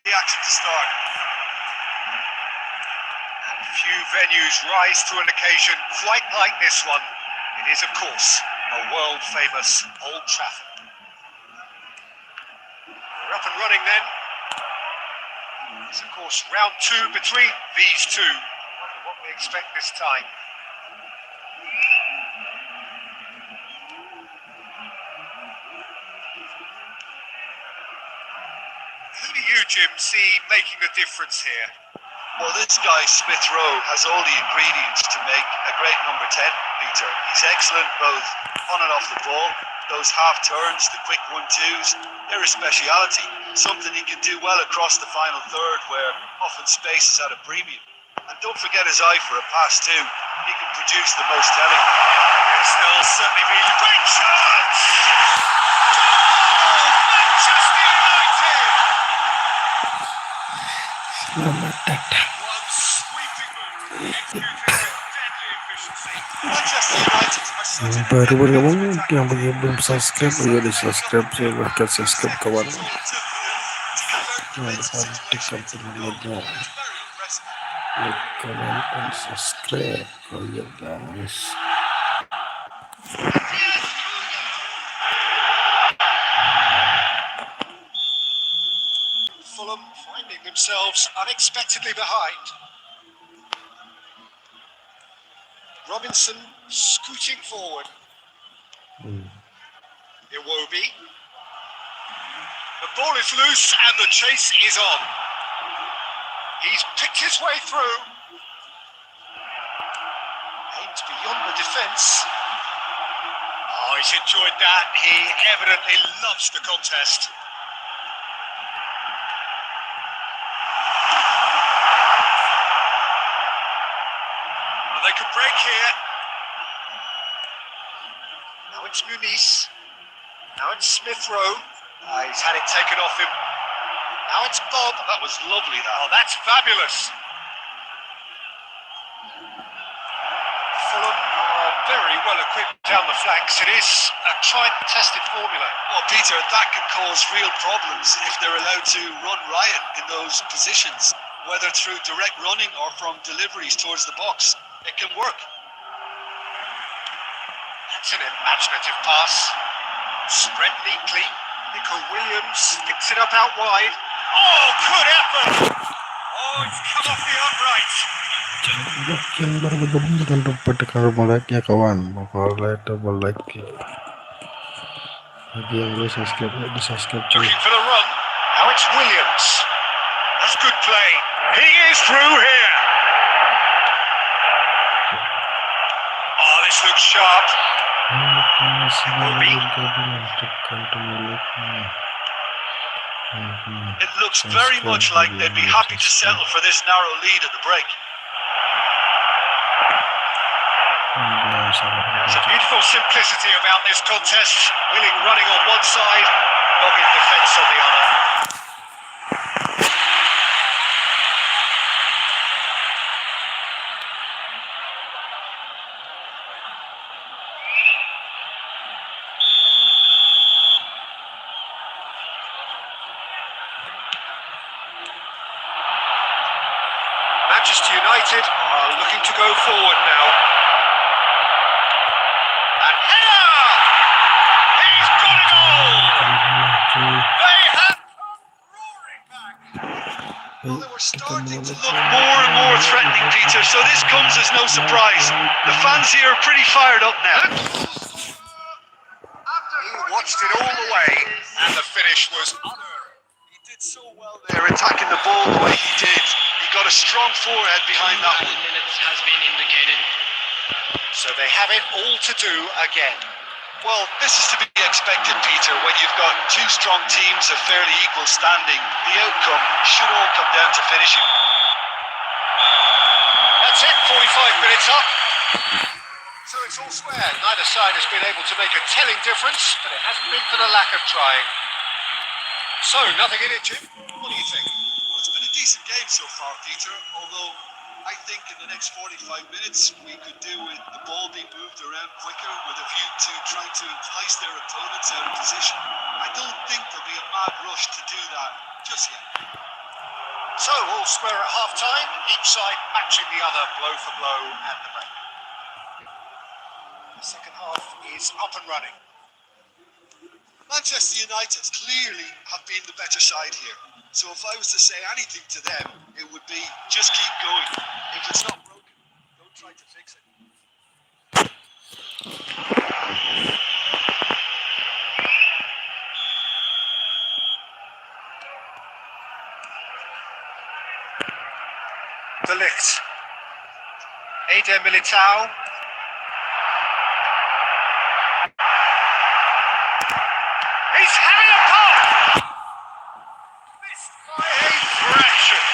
the action to start. And few venues rise to an occasion quite like this one. It is, of course, a world-famous Old Trafford. We're up and running then. It's, of course, round two between these two. What we expect this time. Who do you, Jim, see making the difference here? Well, this guy, Smith Rowe, has all the ingredients to make a great number 10, Peter. He's excellent both on and off the ball. Those half turns, the quick 1-2s, they're his speciality. Something he can do well across the final third where often space is at a premium. And don't forget his eye for a pass too. He can produce the most telling. Yes, they'll certainly be great shots! Goal! Manchester United! One sweeping move, executed with deadly efficiency. Manchester United are such an baru bergabung attacking yang belum subscribe jadi subscribe silahkan subscribe kawan jangan lupa tekan tombol like comment and subscribe oh ya guys. Fulham finding themselves unexpectedly behind. Robinson scooting forward. Iwobi. The ball is loose and the chase is on. He's picked his way through. Aimed beyond the defence. Oh, he's enjoyed that. He evidently loves the contest. They could break here. Now it's Muniz. Now it's Smith Rowe. He's had it taken off him. Now it's Bob. That was lovely, that. Oh, that's fabulous. Fulham are very well equipped down the flanks. It is a tried and tested formula. Well, Peter, that can cause real problems if they're allowed to run riot in those positions, whether through direct running or from deliveries towards the box. It can work. That's an imaginative pass. Spread neatly. Nico Williams picks it up out wide. Oh, good effort! Oh, it's come off the upright. Yang baru bergabung jangan lupa tekan tombol like ya kawan. Kalau like tombol like. Bagi yang belum subscribe di subscribe. Looking for the run. Now it's Williams. That's good play. He is through here. Oh, this looks sharp. It looks very much like they'd be happy to settle for this narrow lead at the break. There's a beautiful simplicity about this contest. Willing running on one side, dogged defence on the other. Manchester United are looking to go forward now. And header! He's got a goal! They have come roaring back. Well, they were starting to look more and more threatening, Peter, so this comes as no surprise. The fans here are pretty fired up now. He watched it all the way, and the finish was unerring. He did so well there, attacking the ball the way he did. He got a strong forehead behind that one. Minutes has been indicated. So they have it all to do again. Well, this is to be expected, Peter. When you've got two strong teams of fairly equal standing, the outcome should all come down to finishing. That's it, 45 minutes up. So it's all square. Neither side has been able to make a telling difference, but it hasn't been for the lack of trying. So, nothing in it, Jim. What do you think? Well, it's been a decent game so far, Peter, although I think in the next 45 minutes we could do with the ball being moved around quicker with a view to trying to entice their opponents out of position. I don't think there'll be a mad rush to do that just yet. So, all square at half-time, each side matching the other blow for blow at the break. The second half is up and running. Manchester United clearly have been the better side here. So if I was to say anything to them, it would be just keep going. If it's not broken, don't try to fix it. De Ligt. Eder Militao. He's having a pop! Missed by a fraction.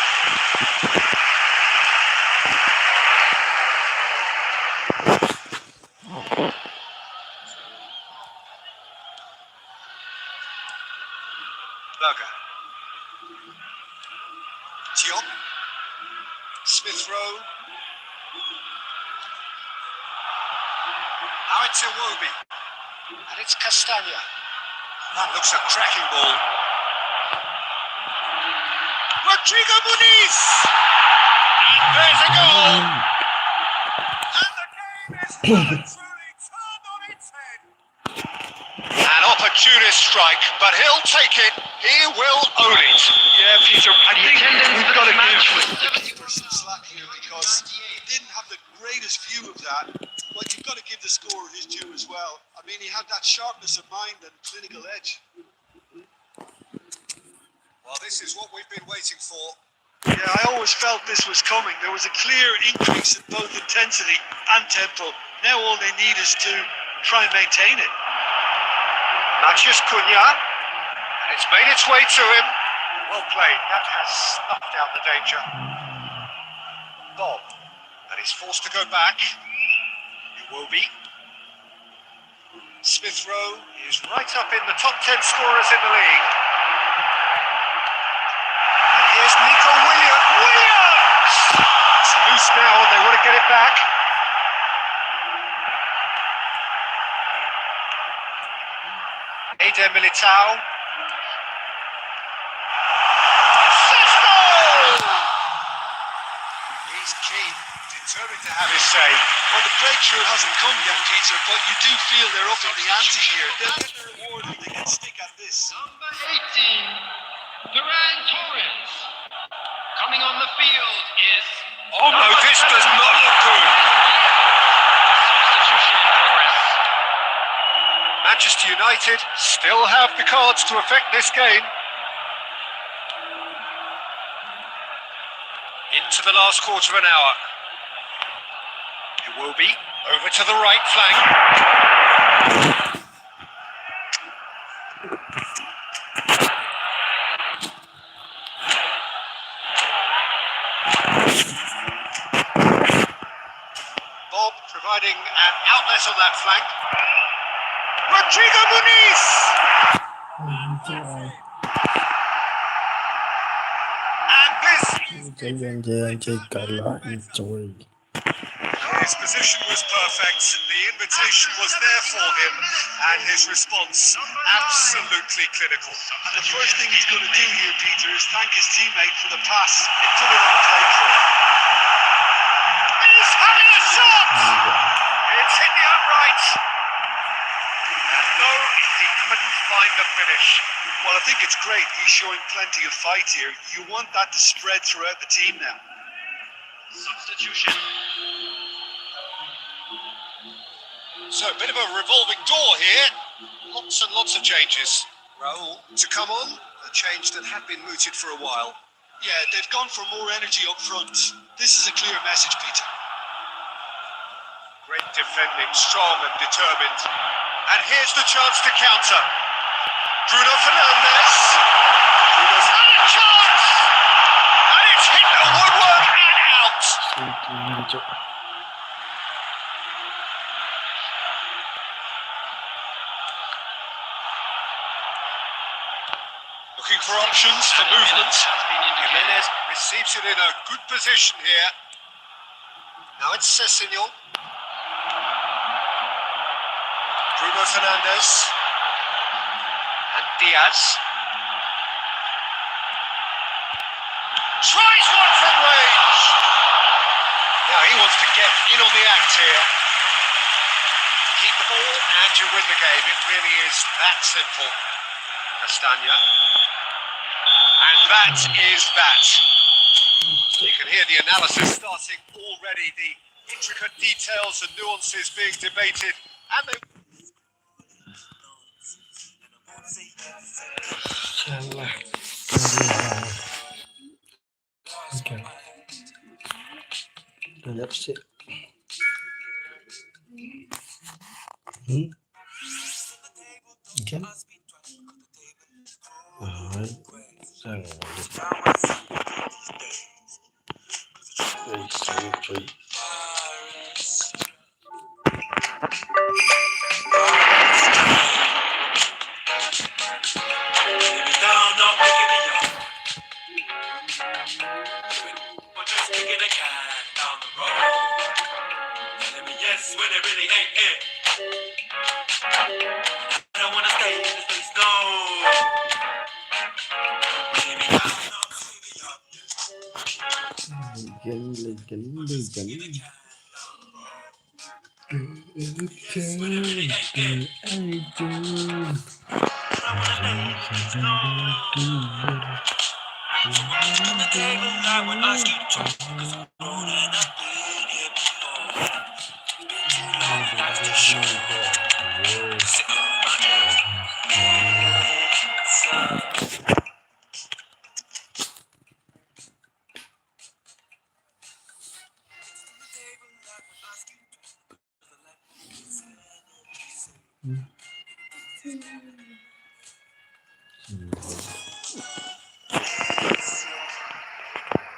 Berger. Diop. Smith Rowe. Now it's Iwobi. And it's Castagna. That looks a cracking ball. Rodrigo Muniz! And there's a goal! And the game is well and truly turned on its head. An opportunist strike, but he'll take it. He will own it. Yeah, Peter, I think we've got to match give some slack here because he didn't have the greatest view of that. But you've got to give the scorer his due as well. I mean, he had that sharpness of mind and clinical edge. Well, this is what we've been waiting for. Yeah, I always felt this was coming. There was a clear increase in both intensity and tempo. Now all they need is to try and maintain it. Matheus Cunha, and it's made its way to him. Well played, that has snuffed out the danger. Bob, and he's forced to go back. Iwobi. Smith Rowe is right up in the top 10 scorers in the league. And here's Nico Williams! It's loose now and they want to get it back. Eder Militao. He's keen, determined to have his say. Well, the breakthrough hasn't come yet, Peter, but you do feel they're up in the ante here. They'll get their reward if they can stick at this. Number 18, Ferran Torres. Coming on the field is... Oh no, this does not look good. Substitution in progress. Manchester United still have the cards to affect this game. Into the last quarter of an hour. Iwobi over to the right flank. Bob providing an outlet on that flank. Rodrigo Muniz! And this his position was perfect, the invitation was there for him, and his response absolutely clinical. And the first thing he's going to do here, Peter, is thank his teammate for the pass. It put it on play for him. He's having a shot! It's hit the upright. And no, he couldn't find the finish. Well, I think it's great. He's showing plenty of fight here. You want that to spread throughout the team now. Substitution. So a bit of a revolving door here. Lots and lots of changes. Raul to come on, a change that had been mooted for a while. Yeah, they've gone for more energy up front. This is a clear message, Peter. Great defending, strong and determined. And here's the chance to counter. Bruno Fernandes. Bruno's had a chance! And it's hit the woodwork and out! Looking for options for movement. Jimenez receives it in a good position here. Now it's Sessegnon. Bruno Fernandes. And Diaz. Tries one from range. Now he wants to get in on the act here. Keep the ball and you win the game. It really is that simple. Castagna. And that is that. You can hear the analysis starting already, the intricate details and nuances being debated. And they... Okay. Now that's it. Okay. Alright. So, when it really ain't it. I don't wanna stay in this place, no.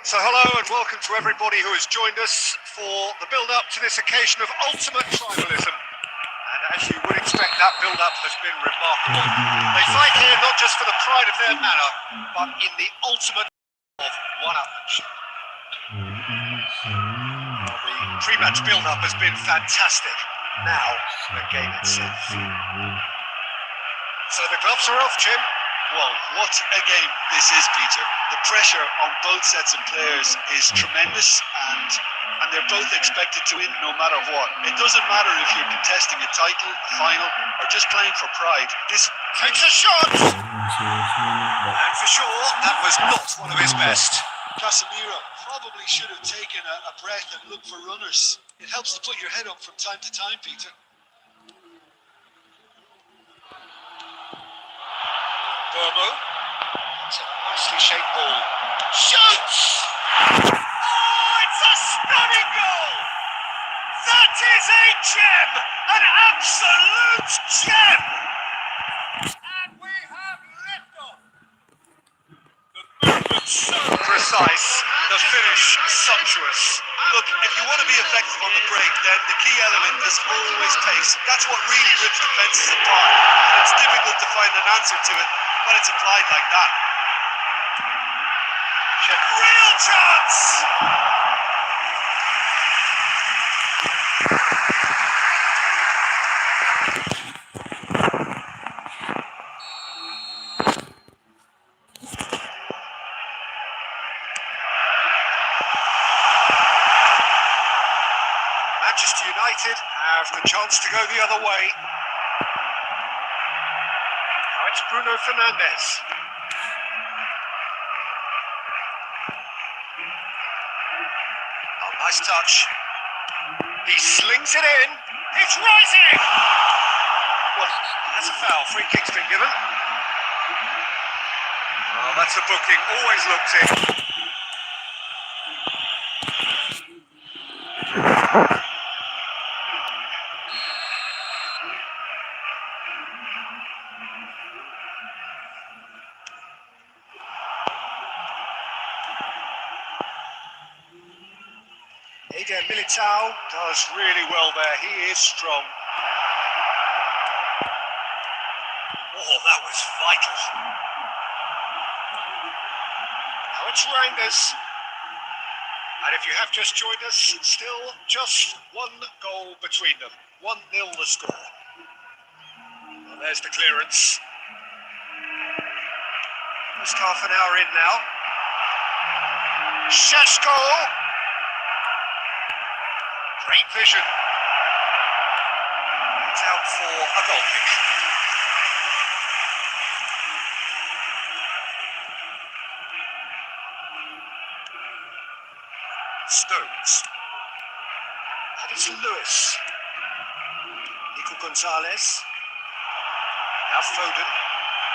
So hello and welcome to everybody who has joined us for the build-up to this occasion of ultimate tribalism. And as you would expect, that build-up has been remarkable. They fight here not just for the pride of their manor, but in the ultimate of one-upmanship. The pre-match build-up has been fantastic. Now, the game itself. So the gloves are off, Jim. Well, what a game this is, Peter. The pressure on both sets of players is tremendous, and they're both expected to win no matter what. It doesn't matter if you're contesting a title, a final, or just playing for pride. This takes a shot! And for sure, that was not one of his best. Casemiro probably should have taken a breath and looked for runners. It helps to put your head up from time to time, Peter. Burmo. It's a nicely shaped ball. Shoots! Oh, it's a stunning goal! That is a gem! An absolute gem! And we have liftoff. The movement so precise, the finish sumptuous. Look, if you want to be effective on the break, then the key element is always pace. That's what really rips defences apart. And it's difficult to find an answer to it when it's applied like that. Real chance! Manchester United have the chance to go the other way. Now it's Bruno Fernandes. Oh, nice touch. He slings it in. It's rising! Well, that's a foul. Free kick's been given. Oh, that's a booking. Always looked in. Militao does really well there. He is strong. Oh, that was vital. Now it's Rangers. And if you have just joined us, still just one goal between them. 1-0 the score. Well, there's the clearance. Just half an hour in now. Šeško. Great vision. It's out for a goal kick. Stones. And it's Lewis. Nico Gonzalez. Now Foden.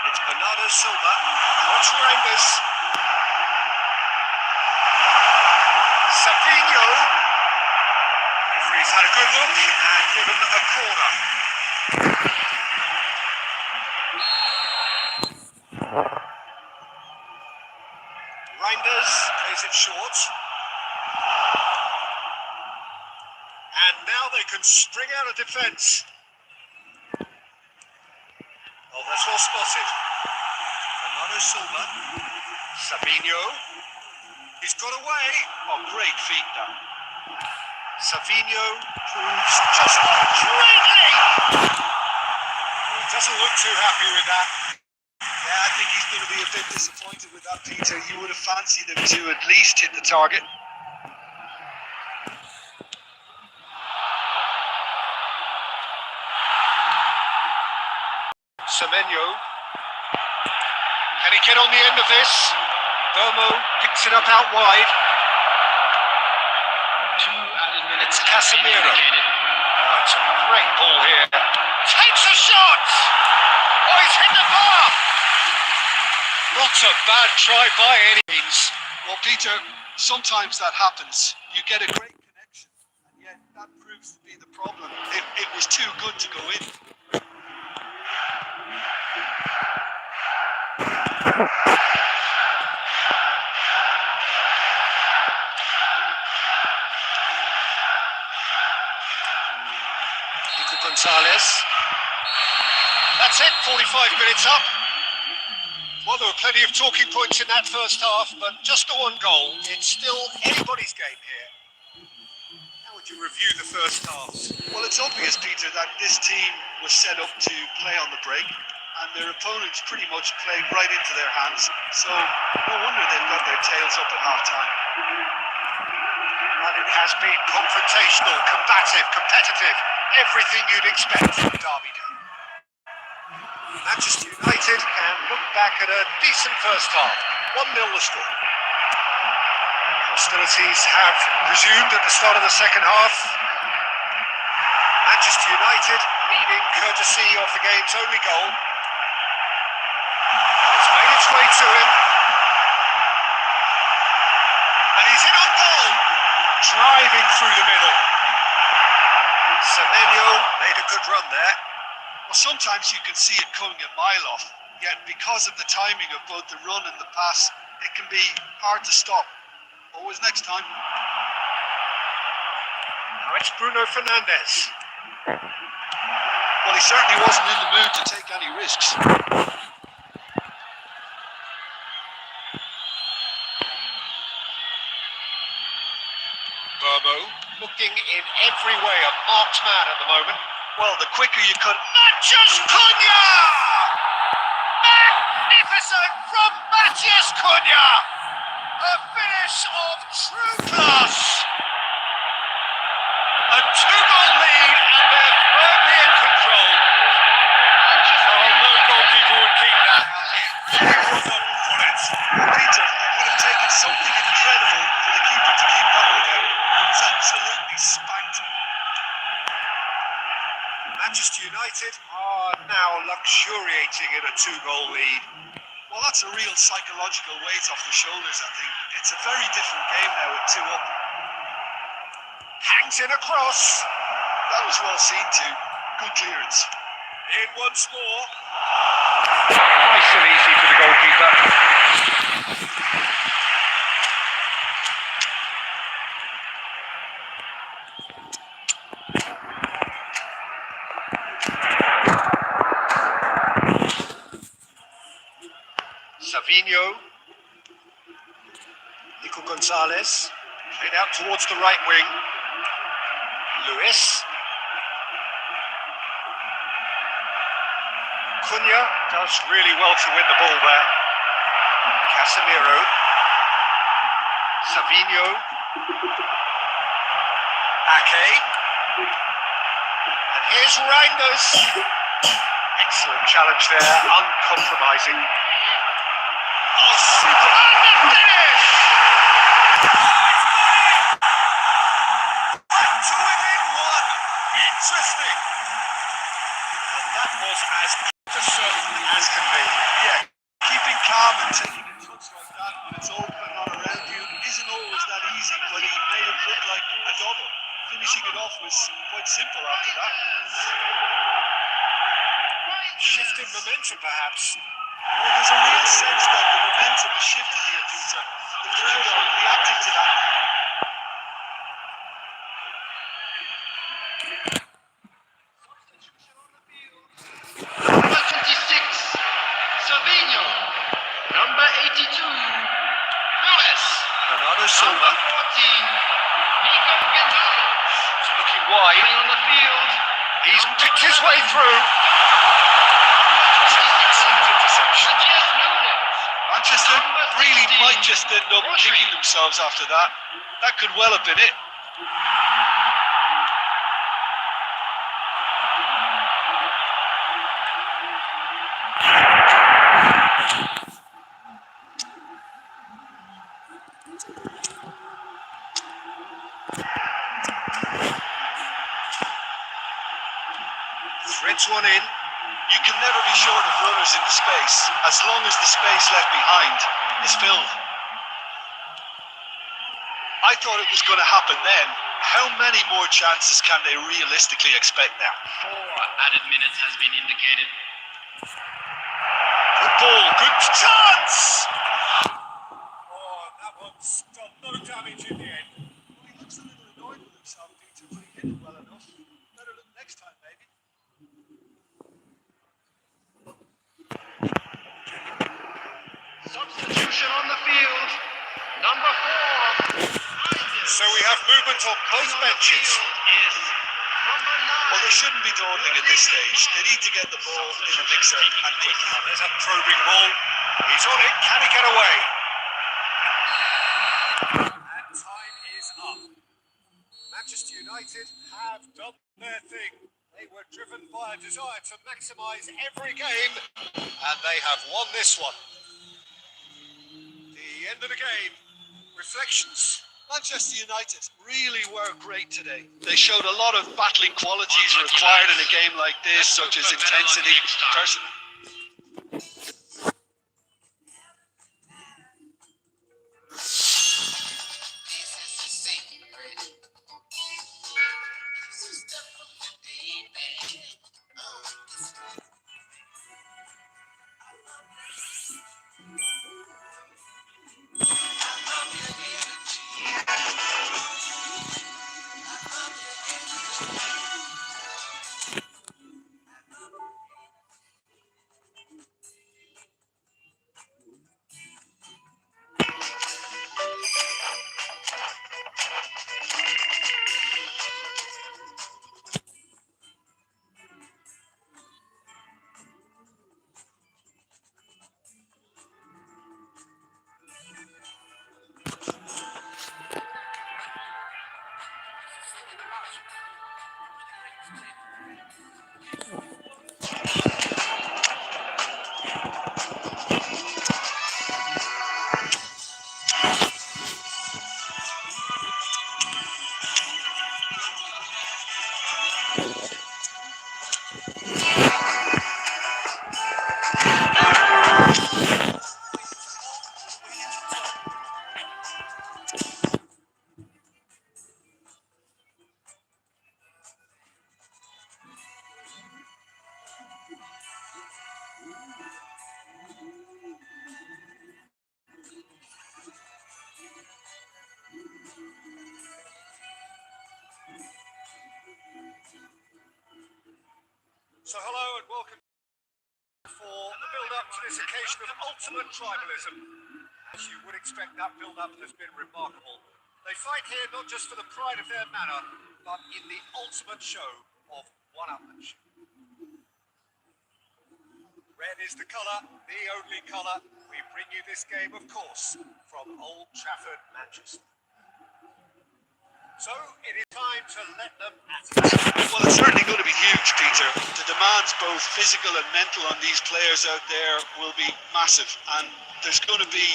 It's Bernardo Silva. Watch Rangers. Savinho. Referee's had a good look and given a corner. Reinders plays it short. And now they can spring out of defence. Oh, that's well spotted. Bernardo Silva. Savinho. He's got away. Oh, great feet now. Savinho proves just great leap. Doesn't look too happy with that. Yeah, I think he's going to be a bit disappointed with that, Peter. You would have fancied him to at least hit the target. Semenyo. Can he get on the end of this? Vermo picks it up out wide. 2 added minutes. It's Casemiro. Oh, it's a great ball here. Takes a shot! Oh, he's hit the bar! Not a bad try by any means. Well, Peter, sometimes that happens. You get a great connection, and yet that proves to be the problem. It was too good to go in. Nico Gonzalez. That's it, 45 minutes up. Well, there were plenty of talking points in that first half, but just the one goal. It's still anybody's game here. How would you review the first halves? Well, it's obvious, Peter, that this team was set up to play on the break, and their opponents pretty much played right into their hands. So no wonder they've got their tails up at half-time. Well, it has been confrontational, combative, competitive, everything you'd expect from Derby Day. Manchester United can look back at a decent first half. 1-0 the score. Hostilities have resumed at the start of the second half. Manchester United leading courtesy of the game's only goal. It's made its way to him. And he's in on goal. Driving through the middle. Semenyo made a good run there. Well, sometimes you can see it coming a mile off, yet because of the timing of both the run and the pass, it can be hard to stop. Always next time. Now it's Bruno Fernandes. Well, he certainly wasn't in the mood to take any risks. Vermo looking in every way a marked man at the moment. Well, the quicker you cut... Matheus Cunha! Magnificent from Matheus Cunha! A finish of true class! A 2-goal lead and they're firmly in control. Oh, no goalkeeper would keep that. He was up for it. Peter, it would have taken something incredible for the keeper to keep that one out. It was absolutely spanked. Manchester United are now luxuriating in a 2-goal lead. Well, that's a real psychological weight off the shoulders, I think. It's a very different game now at 2 up. Hangs in a cross. That was well seen too. Good clearance. In once more. Nice and easy for the goalkeeper. Savinho. Nico Gonzalez. Played out towards the right wing. Lewis. Cunha does really well to win the ball there. Casemiro. Savinho. Ake. And here's Reinders. Excellent challenge there, uncompromising. Oh, super. And the finish! Back to within one. Interesting. And that was as certain as can be. Yeah, keeping calm and taking a touch like that when it's open not around you isn't always that easy, but he made it look like a double. Finishing it off was quite simple after that. Shift in momentum, perhaps. Well, there's a real sense that the momentum has shifted here, Peter. The crowd are reacting to that. Number 26, Savinho. Number 82, Lewis. Bernardo Number Silva 14, Nico Gonzalez. is looking wide. Playing on the field. He's picked his way through. Excellent interception. Matthias Nunes. Manchester really might just end up kicking themselves after that. That could well have been it. Threads one in. You can never be short of runners in the space, as long as the space left behind is filled. I thought it was going to happen then. How many more chances can they realistically expect now? 4 added minutes has been indicated. Good ball, good chance! Oh, that one's done no damage in the end. Well, he looks a little annoyed with himself, Peter, but he hit it well enough. Better look next time, maybe. Substitution on the field. Number 4. So we have movement on both benches. Is number 9. Well, they shouldn't be dawdling at this stage. They need to get the ball in the mixer and quickly. There's a probing ball. He's on it. Can he get away? And time is up. Manchester United have done their thing. They were driven by a desire to maximise every game, and they have won this one. The end of the game. Reflections. Manchester United really were great today. They showed a lot of battling qualities required in a game like this, such as intensity, personality. So hello and welcome for the build-up to this occasion of ultimate tribalism. As you would expect, that build-up has been remarkable. They fight here not just for the pride of their manor, but in the ultimate show of one-upmanship. Red is the colour, the only colour, We bring you this game, of course, from Old Trafford, Manchester. So it is time to let them at it. Well, it's certainly going to be huge, Peter. The demands, both physical and mental, on these players out there will be massive, and there's going to be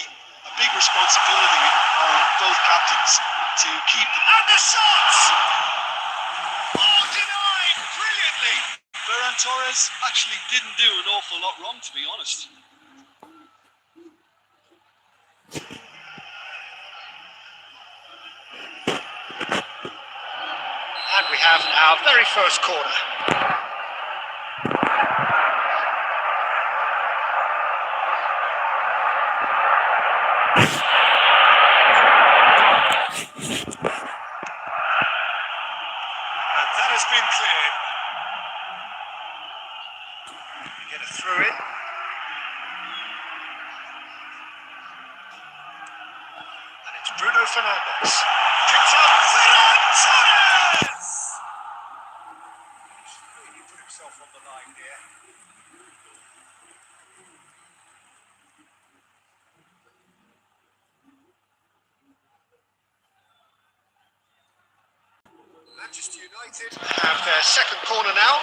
a big responsibility on both captains to keep them. And the shots! Oh, denied brilliantly! Ferran Torres actually didn't do an awful lot wrong, to be honest. And we have our very first corner. And that has been cleared. We get a through in. And it's Bruno Fernandes. Picks up Ferran Torres! He's really put himself on the line here. Manchester United have their second corner now.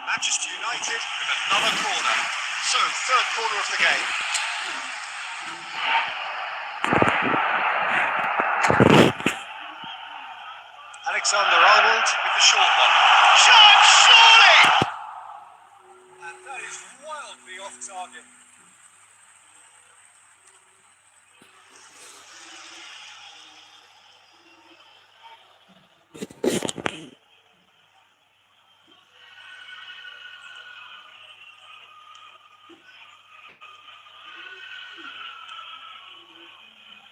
Manchester United with another corner. So, third corner of the game. Alexander-Arnold with the short one. Shot, surely! And that is wildly off target.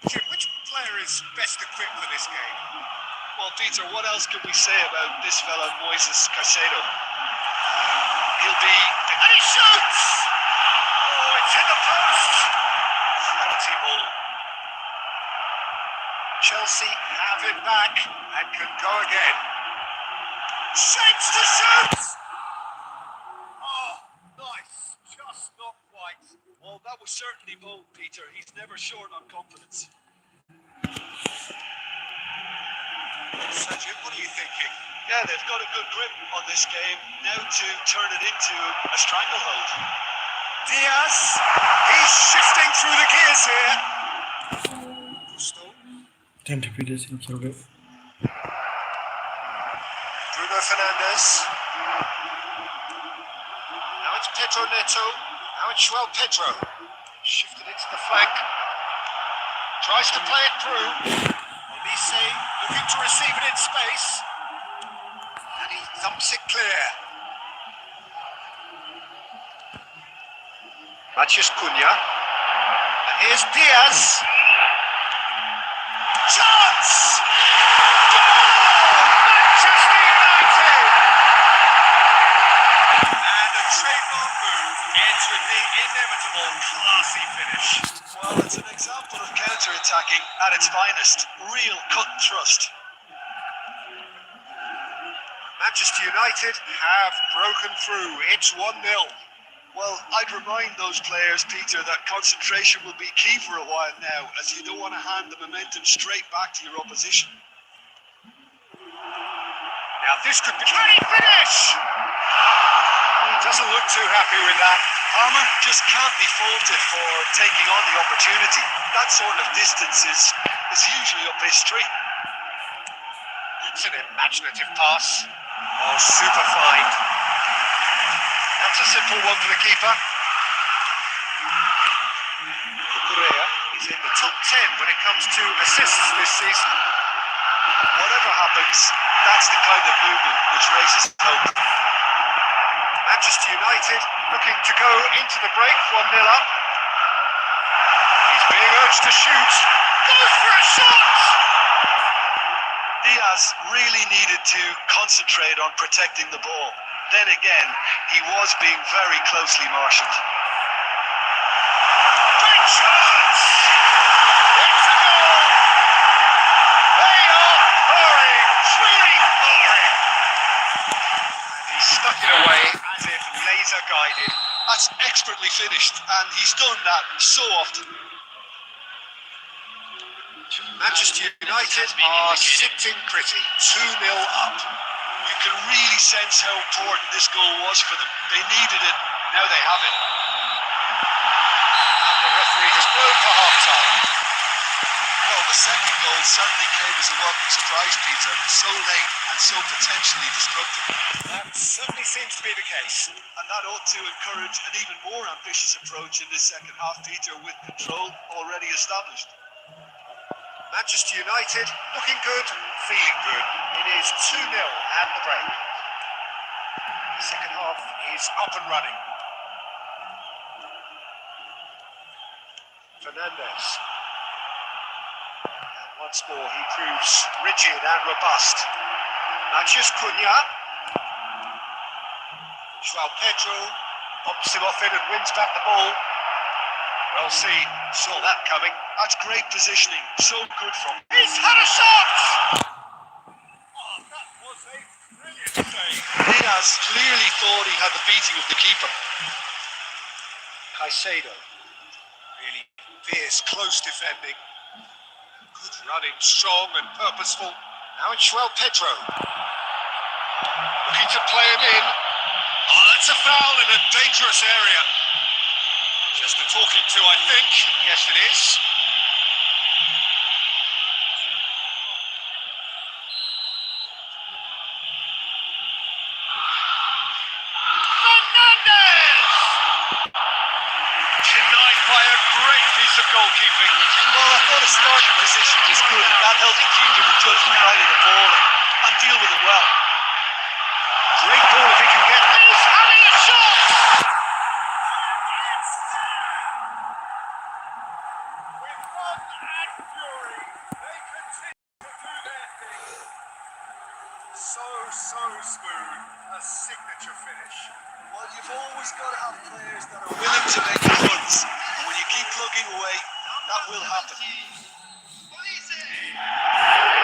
Jim, which player is best equipped for this game? Well, Peter, what else can we say about this fella, Moises Caicedo? He'll be... And he shoots! Oh, it's hit the post! Penalty ball. Chelsea have it back and can go again. Shakes to shoot! Oh, nice. Just not quite. Well, that was certainly bold, Peter. He's never short on confidence. Sergio, what are you thinking? Yeah, they've got a good grip on this game. Now to turn it into a stranglehold. Diaz, he's shifting through the gears here. Thank you, Peter. Bruno Fernandes. Now it's Pedro Neto. Now it's João Pedro. Shifted into the flank. Tries to play it through. Olise looking to receive it in space. And he thumps it clear. Matheus Cunha. And here's Diaz. Chance! Manchester United! And a trademark move ends with the inevitable classy finish. Well, it's an example of counter-attacking at its finest. Real cut and thrust. Manchester United have broken through. It's 1-0. Well, I'd remind those players, Peter, that concentration will be key for a while now, as you don't want to hand the momentum straight back to your opposition. Now this could be... Can he finish? He doesn't look too happy with that. Palmer just can't be faulted for taking on the opportunity. That sort of distance is usually up his street. That's an imaginative pass. Oh, super fine. That's a simple one for the keeper. Correa is in the top 10 when it comes to assists this season. Whatever happens, that's the kind of movement which raises hope. Manchester United looking to go into the break, 1-0 up. He's being urged to shoot. Goes for a shot! Diaz really needed to concentrate on protecting the ball. Then again, he was being very closely marshalled. Big chance! It's a goal! They are pouring, truly pouring! it away as if laser guided. That's expertly finished, and he's done that so often. Manchester United are sitting pretty, 2-0 up. You can really sense how important this goal was for them. They needed it, now they have it. And the referee has blown for half-time. Well, the second goal certainly came as a welcome surprise, Peter. So late and so potentially destructive. That certainly seems to be the case. And that ought to encourage an even more ambitious approach in this second half, Peter, with control already established. Manchester United looking good, feeling good. It is 2-0 at the break. The second half is up and running. Fernandes. And once more he proves rigid and robust. Matheus Cunha. João Pedro pops him off it and wins back the ball. Well seen, saw that coming. That's great positioning, so good from him. He's had a shot! Oh, that was a brilliant save. Diaz clearly thought he had the beating of the keeper. Caicedo. Really fierce, close defending. Good running, strong and purposeful. Now it's João Pedro. Looking to play him in. Oh, that's a foul in a dangerous area. Just a talking to, I think. Yes, it is. Fernandes! Denied by a great piece of goalkeeping. Well, I thought his starting position was good, and that helped the keeper to judge the height of the ball and deal with it well. Great ball if he can get. He's having a shot! With fun and fury, they continue to do their thing. So smooth. A signature finish. Well, you've always got to have players that are willing to make the runs, and when you keep plugging away, that will happen.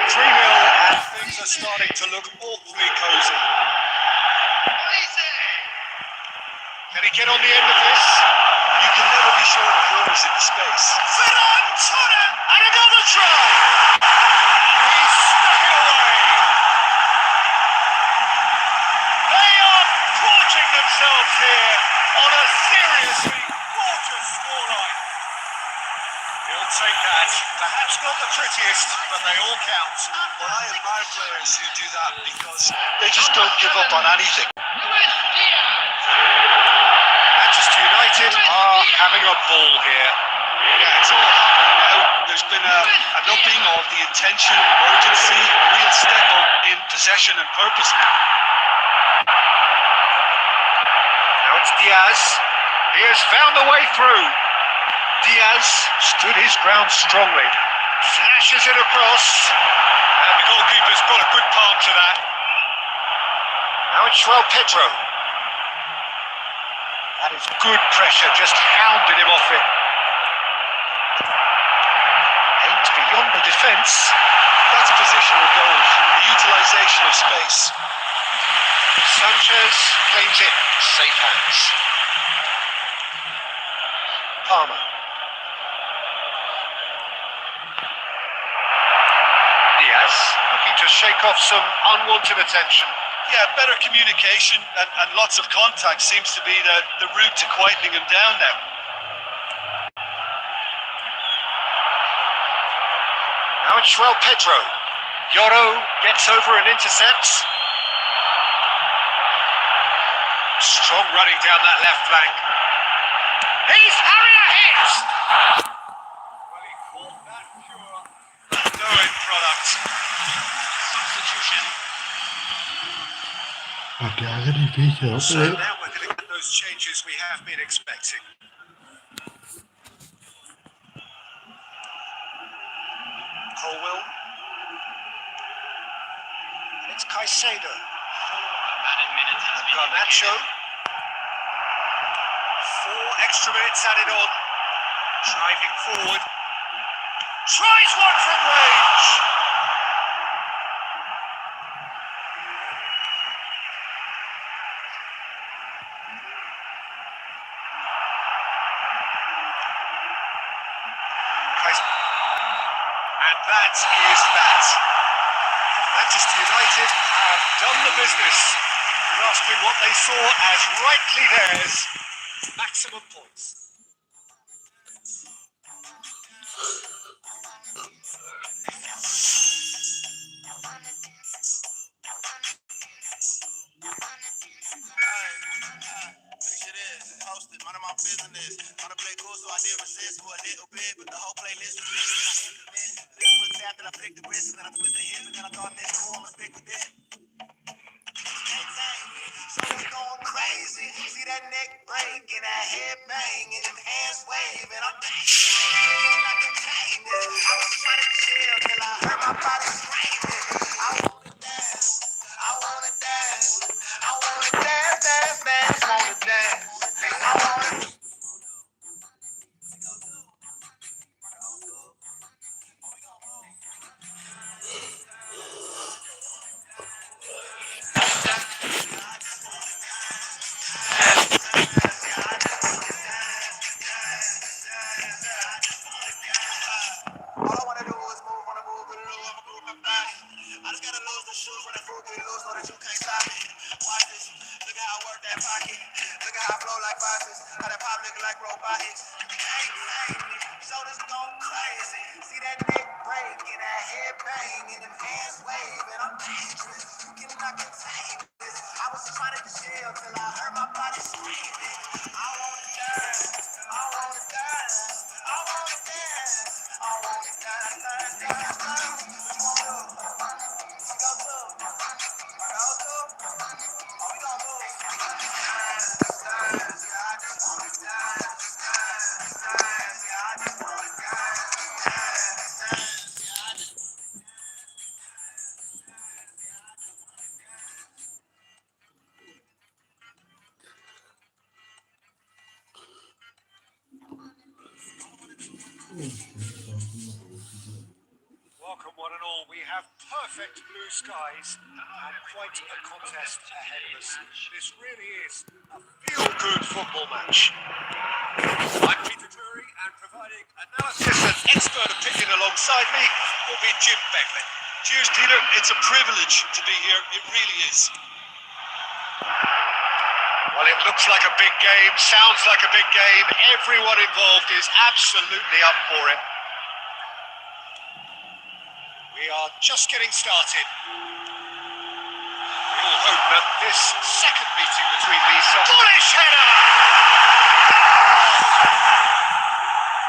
3-0 and things are starting to look awfully cosy. Can he get on the end of this? You can never be short of runners in the space. And another try! And he stuck it away! They are gorging themselves here on a seriously gorgeous scoreline. He'll take that. Perhaps not the prettiest, but they all count. Well, I admire players who do that because they just don't give up on anything. Manchester United are having a ball here. Yeah, it's all happening now. There's been an upping of the intention and urgency, a real step up in possession and purpose now. Now it's Diaz. He has found a way through. Diaz stood his ground strongly. Flashes it across. And the goalkeeper's got a good palm to that. Now it's João Pedro. That is good pressure, just hounded him off it. Aims beyond the defence. That's positional goal, the utilisation of space. Sanchez claims it, safe hands. Palmer. Diaz looking to shake off some unwanted attention. Yeah, better communication and lots of contact seems to be the route to quietening him down now. Now it's João Pedro. Yoro gets over and intercepts. Strong running down that left flank. He's having a hit! Well, he caught that pure. No end product. Substitution. Hati-hati difícil, So oke. now we're going to get those changes we have been expecting. Colwell. And it's Caicedo. And Garnacho. 4 extra minutes added on. Driving forward. Tries one from range. And that is that. Manchester United have done the business, grasping what they saw as rightly theirs, maximum points. Picture this, hosted, mind my business. Wanna play cool, so I did resist for a little bit, but the whole playlist was mixed and I implement. Live with that, then I flick the wrist, and then I twist the hip, and then I thought this cool, I'ma stick with this. So we going crazy. See that neck breaking, that head banging, and hands waving. I'm thinking I can change this. I was trying to chill till I heard my body screaming. I wanna dance, I wanna dance, I wanna dance, dance, dance, wanna dance. I wanna. All I wanna do is move, wanna move it low, I'ma move my body. I just gotta lose the shoes when I move it loose, know that you can't stop me. Watch this, look at how I work that pocket. Look at how I blow like boxes, how that pop looking like robotics. So this going crazy. See that neck breaking, that head banging, and hands waving. I'm dangerous, you cannot contain this. I was trying to chill till I heard my body screaming. I wanna dance, I wanna dance, I wanna dance, I wanna dance, dance, dance, dance. What you wanna do? We go to, we go to, oh we gon' move. Dance, dance, yeah I just wanna dance, dance, dance, yeah I just wanna dance, dance, dance, yeah I just. Welcome one and all. We have perfect blue skies and quite a contest ahead of us. This really is a feel-good football match. I'm Peter Drury, and providing analysis and expert opinion alongside me will be Jim Begley. Cheers, Peter. It's a privilege to be here. It really is. Well, it looks like a big game, sounds like a big game. Everyone involved is absolutely up for it. We are just getting started. We all hope that this second meeting between these bullish header!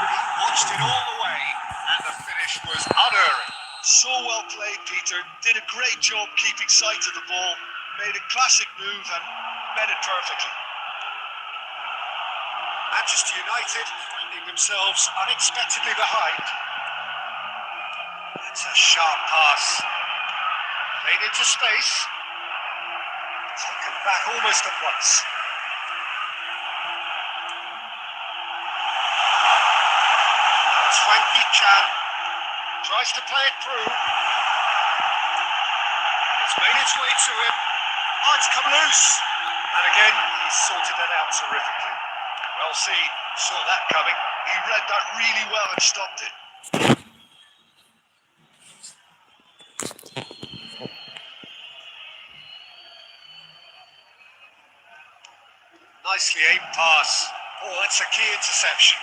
He watched it all the way, and the finish was unerring. So well played, Peter. Did a great job keeping sight of the ball. Made a classic move and met it perfectly. Manchester United finding themselves unexpectedly behind. It's a sharp pass. Played into space. Taken back almost at once. Swanky Chan tries to play it through. It's made its way to him. Oh, it's come loose. And again, he sorted that out terrifically. Well seen, saw that coming. He read that really well and stopped it. Nicely aimed pass. Oh, that's a key interception.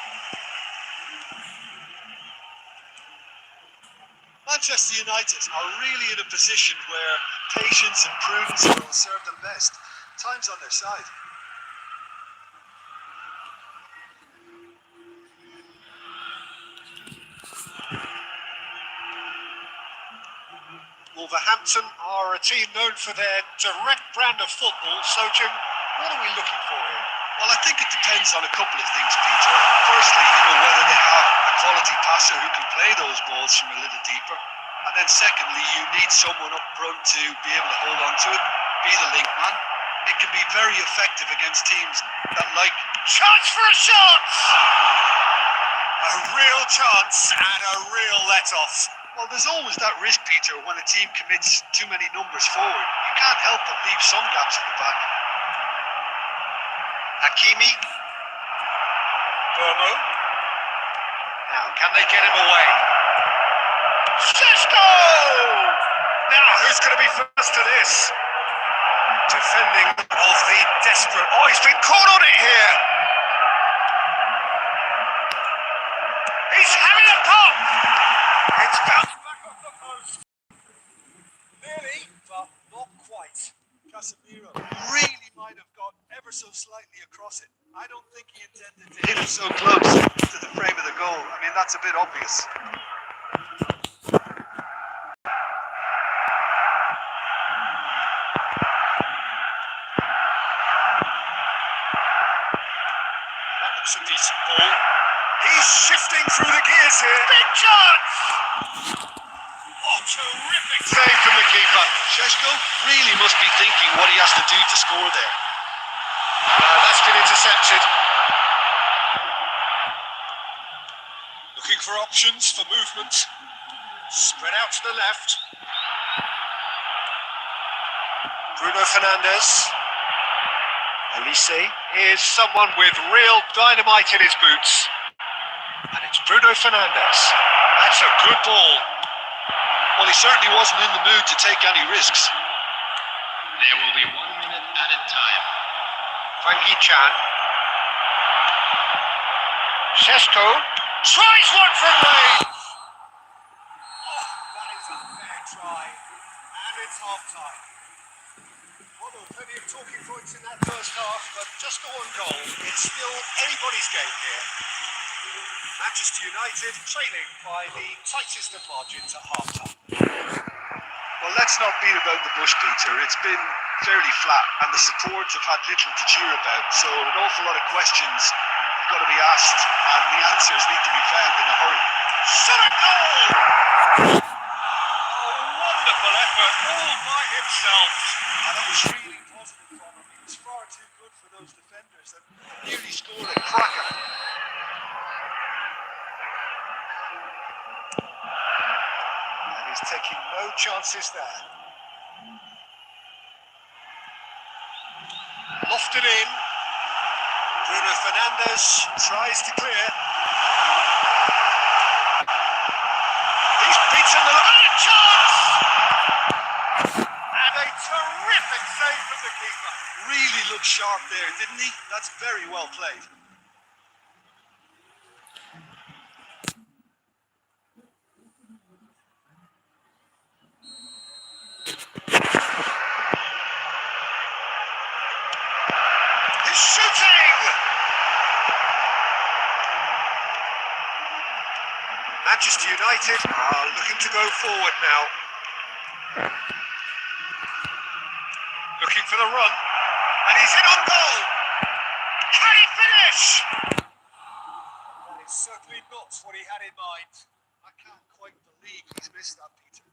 Manchester United are really in a position where patience and prudence will serve them best. Time's on their side. Wolverhampton are a team known for their direct brand of football. So, Jim, what are we looking for here? Well, I think it depends on a couple of things, Peter. Firstly, whether they have a quality passer who can play those balls from a little deeper. And then secondly, you need someone up front to be able to hold on to it, be the link man. It can be very effective against teams that like... Chance for a shot! A real chance and a real let-off. Well, there's always that risk, Peter, when a team commits too many numbers forward. You can't help but leave some gaps at the back. Hakimi. Burmo. Now, can they get him away? Cisco! Now, who's going to be first to this? Defending of the desperate. Oh, he's been caught on it here. He's having a pop. It's bounced back off the post. Nearly, but not quite. Casemiro really might have got ever so slightly across it. I don't think he intended to hit it so close to the frame of the goal. I mean, that's a bit obvious. That looks a decent ball. He's shifting through the gears here. Big chance! Oh, terrific save from the keeper. Šeško really must be thinking what he has to do to score there. That's been intercepted. Looking for options for movement. Spread out to the left. Bruno Fernandes. Elise is someone with real dynamite in his boots. And it's Bruno Fernandes. That's a good ball. Well, he certainly wasn't in the mood to take any risks. There will be 1 minute added time. Wang Hee-chan. Šeško tries one from range. Oh, that is a fair try. And it's half-time. Well, there were plenty of talking points in that first half, but just the one goal. It's still anybody's game here. Manchester United trailing by the tightest of margins at half-time. Well, let's not beat about the bush, Peter. It's been fairly flat, and the supports have had little to cheer about. So an awful lot of questions have got to be asked, and the answers need to be found in a hurry. Shot a goal! Oh, wonderful effort, all by himself. And that was really positive from him. He was far too good for those defenders and nearly scored a cracker. And he's taking no chances there. Lofted in. Bruno Fernandes tries to clear. He's beaten the and a chance! And a terrific save from the keeper. Really looked sharp there, didn't he? That's very well played. He's shooting! Manchester United are looking to go forward now. Looking for the run. And he's in on goal! Can he finish? That is certainly not what he had in mind. I can't quite believe he's missed that, Peter.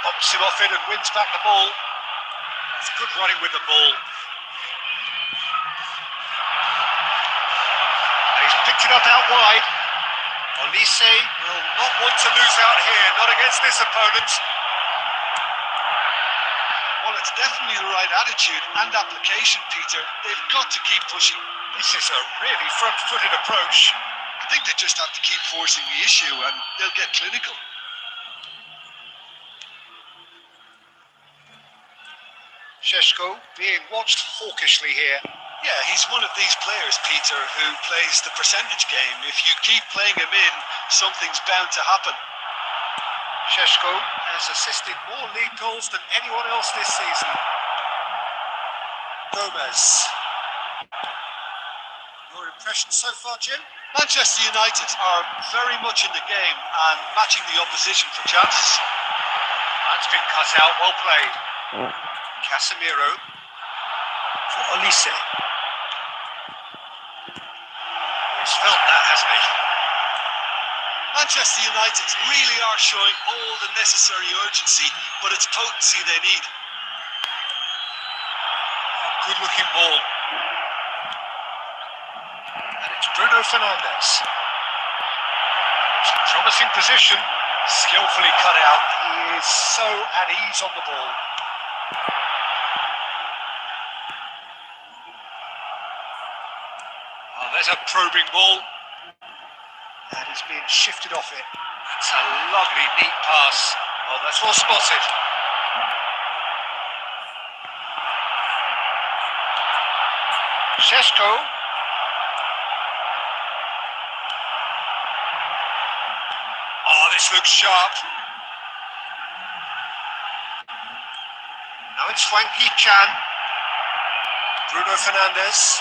Pops him off it and wins back the ball. It's good running with the ball. And he's picked it up out wide. Elise will not want to lose out here, not against this opponent. Well, it's definitely the right attitude and application, Peter. They've got to keep pushing. This is a really front-footed approach. I think they just have to keep forcing the issue and they'll get clinical. Šeško being watched hawkishly here. Yeah, he's one of these players, Peter, who plays the percentage game. If you keep playing him in, something's bound to happen. Šeško has assisted more league goals than anyone else this season. Gomez. Your impression so far, Jim? Manchester United are very much in the game and matching the opposition for chances. That's been cut out, well played. Casemiro for Elise. He's felt that, hasn't he? Manchester United really are showing all the necessary urgency, but it's potency they need. Good looking ball. And it's Bruno Fernandes. Promising position, skillfully cut out. He is so at ease on the ball. Oh, there's a probing ball. And it's being shifted off it. That's a lovely, neat pass. Oh, that's well spotted. Sesko. Oh, this looks sharp. Now it's Wang Chan. Bruno Fernandes.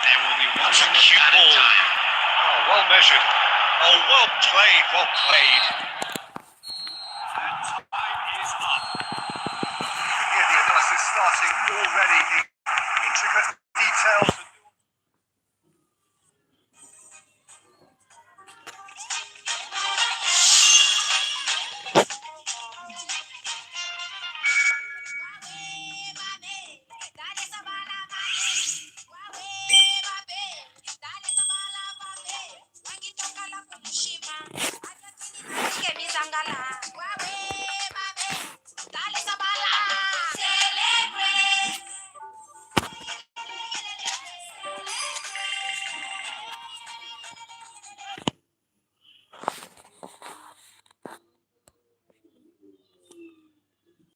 There will be one That's a minute cute added ball. time. Oh, well measured. Oh, well played, well played. And time is up. Here the analysis starting already. The intricate details. Sangala